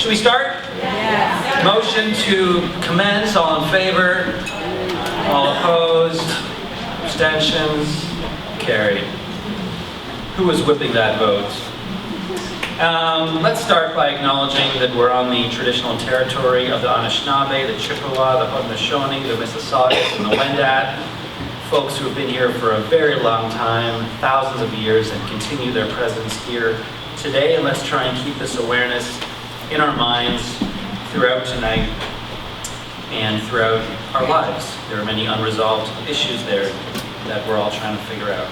Should we start? Yes. Motion to commence. All in favor? All opposed? Abstentions? Carried. Who was whipping that vote? Let's start by acknowledging that we're on the traditional territory of the Anishinaabe, the Chippewa, the Haudenosaunee, the Mississaugas, and the Wendat, folks who have been here for a very long time, thousands of years, and continue their presence here today. And let's try and keep this awareness in our minds throughout tonight and throughout our lives. There are many unresolved issues there that we're all trying to figure out.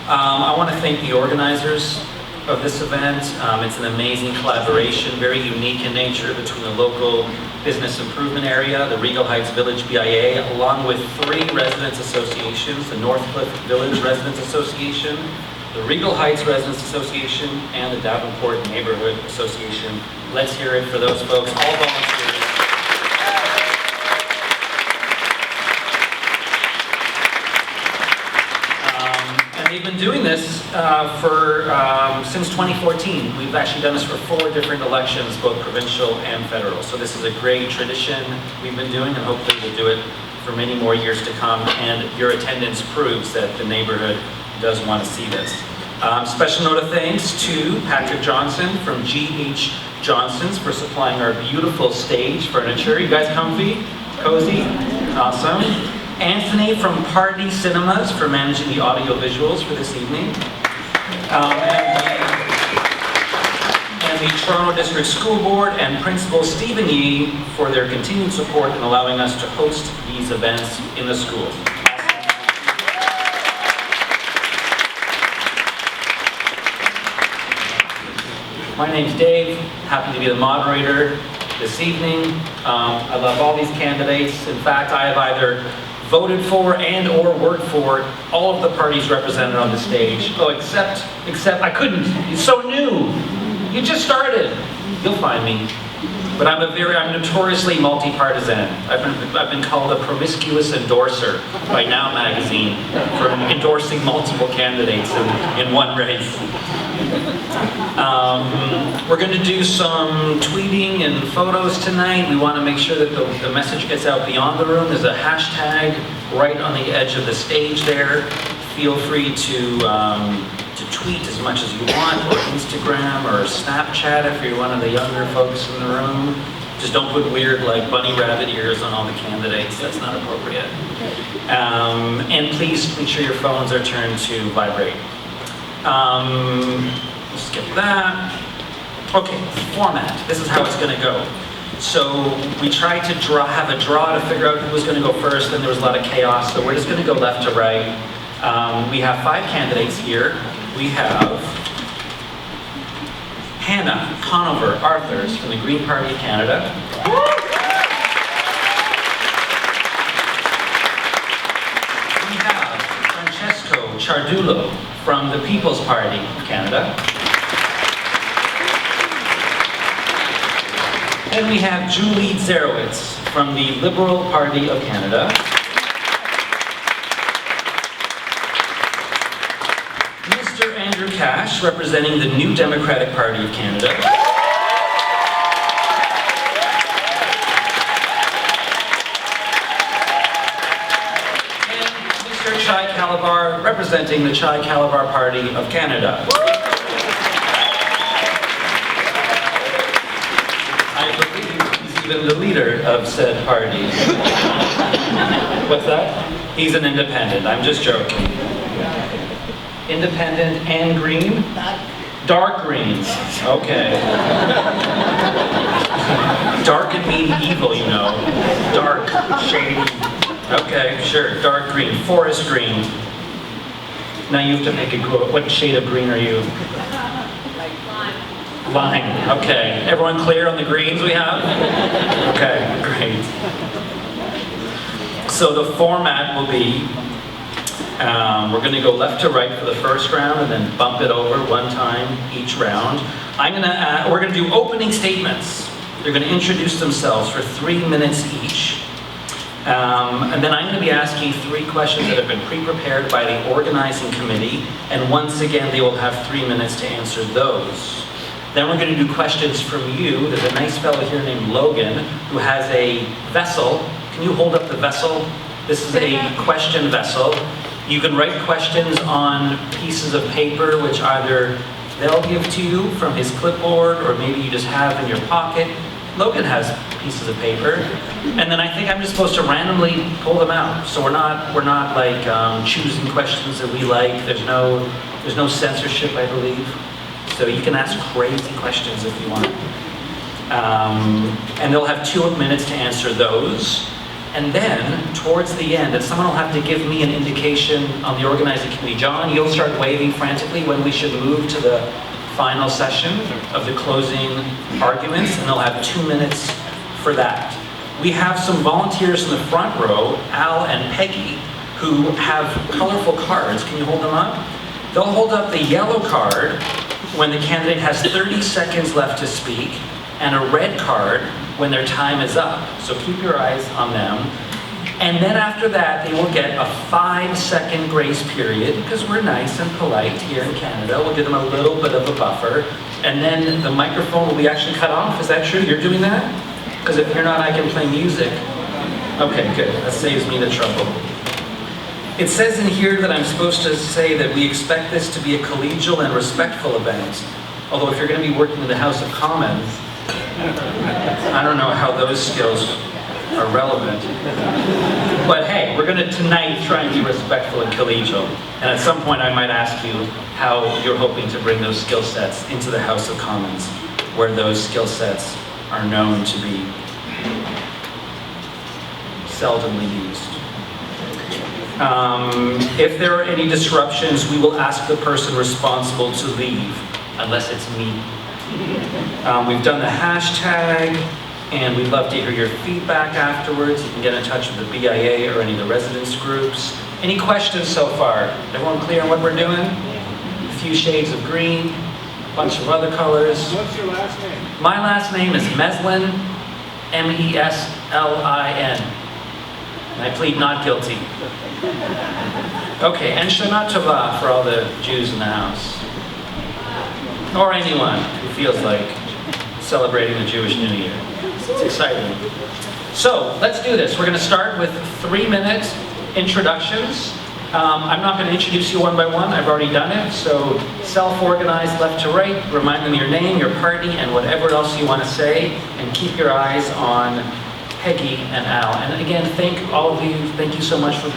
I want to thank the organizers of this event. It's an amazing collaboration, very unique in nature, between the local business improvement area, the Regal Heights Village BIA, along with 3 residents associations, the Northcliffe Village Residents Association, the Regal Heights Residents Association, and the Davenport Neighborhood Association. Let's hear it for those folks, all volunteers. We've been doing this since 2014. We've actually done this for 4 different elections, both provincial and federal. So this is a great tradition we've been doing, and hopefully we'll do it for many more years to come. And your attendance proves that the neighborhood does want to see this. Special note of thanks to Patrick Johnson from G.H. Johnson's for supplying our beautiful stage furniture. You guys comfy? Cozy? Awesome. Anthony from Party Cinemas for managing the audio visuals for this evening. And the Toronto District School Board and Principal Stephen Yee for their continued support in allowing us to host these events in the school. My name's Dave, happy to be the moderator this evening. I love all these candidates. In fact, I have either voted for and or worked for all of the parties represented on the stage. Oh, except I couldn't. It's so new. You just started. You'll find me. But I'm notoriously multi-partisan. I've been called a promiscuous endorser by Now magazine for endorsing multiple candidates in one race. We're going to do some tweeting and photos tonight. We want to make sure that the message gets out beyond the room. There's a hashtag right on the edge of the stage there. Feel free to tweet as much as you want, or Instagram, or Snapchat if you're one of the younger folks in the room. Just don't put weird, like, bunny rabbit ears on all the candidates. That's not appropriate. And please make sure your phones are turned to vibrate. We'll skip that. Okay, format. This is how it's going to go. So we tried to have a draw to figure out who was going to go first, and there was a lot of chaos, so we're just going to go left to right. We have 5 candidates here. We have Hannah Conover-Arthurs from the Green Party of Canada. We have Francesco Ciardullo from the People's Party of Canada. And we have Julie Dzerowicz from the Liberal Party of Canada. Cash, representing the New Democratic Party of Canada. And Mr. Chai Kalevar, representing the Chai Kalevar Party of Canada. I believe he's even the leader of said party. What's that? He's an independent. I'm just joking. Independent and green? Dark greens. Okay. Dark and mean evil, you know. Dark, shady. Okay, sure. Dark green. Forest green. Now you have to pick what shade of green are you? Lime. Okay. Everyone clear on the greens we have? Okay, great. So the format will be we're going to go left to right for the first round and then bump it over one time each round. We're going to do opening statements. They're going to introduce themselves for 3 minutes each. And then I'm going to be asking 3 questions that have been pre-prepared by the organizing committee. And once again, they will have 3 minutes to answer those. Then we're going to do questions from you. There's a nice fellow here named Logan who has a vessel. Can you hold up the vessel? This is a question vessel. You can write questions on pieces of paper, which either they'll give to you from his clipboard, or maybe you just have in your pocket. Logan has pieces of paper, and then I think I'm just supposed to randomly pull them out. So we're not like choosing questions that we like. There's no censorship, I believe. So you can ask crazy questions if you want. And they'll have 2 minutes to answer those. And then, towards the end, and someone will have to give me an indication on the organizing committee. John, you'll start waving frantically when we should move to the final session of the closing arguments, and they'll have 2 minutes for that. We have some volunteers in the front row, Al and Peggy, who have colorful cards. Can you hold them up? They'll hold up the yellow card when the candidate has 30 seconds left to speak, and a red card when their time is up. So keep your eyes on them. And then after that, they will get a 5-second grace period, because we're nice and polite here in Canada. We'll give them a little bit of a buffer. And then the microphone will be actually cut off. Is that true? You're doing that? Because if you're not, I can play music. Okay, good. That saves me the trouble. It says in here that I'm supposed to say that we expect this to be a collegial and respectful event. Although if you're going to be working in the House of Commons, I don't know how those skills are relevant. But hey, we're going to tonight try and be respectful and collegial. And at some point I might ask you how you're hoping to bring those skill sets into the House of Commons, where those skill sets are known to be seldomly used. If there are any disruptions, we will ask the person responsible to leave, unless it's me. We've done the hashtag, and we'd love to hear your feedback afterwards. You can get in touch with the BIA or any of the residence groups. Any questions so far? Everyone clear on what we're doing? A few shades of green, a bunch of other colors. What's your last name? My last name is Meslin, M-E-S-L-I-N. And I plead not guilty. Okay, and Shana Tova for all the Jews in the house. Or anyone who feels like celebrating the Jewish New Year. It's exciting. So, let's do this. We're going to start with 3-minute introductions. I'm not going to introduce you one by one. I've already done it. So, self-organize left to right. Remind them your name, your party, and whatever else you want to say. And keep your eyes on Peggy and Al. And again, thank all of you. Thank you so much for being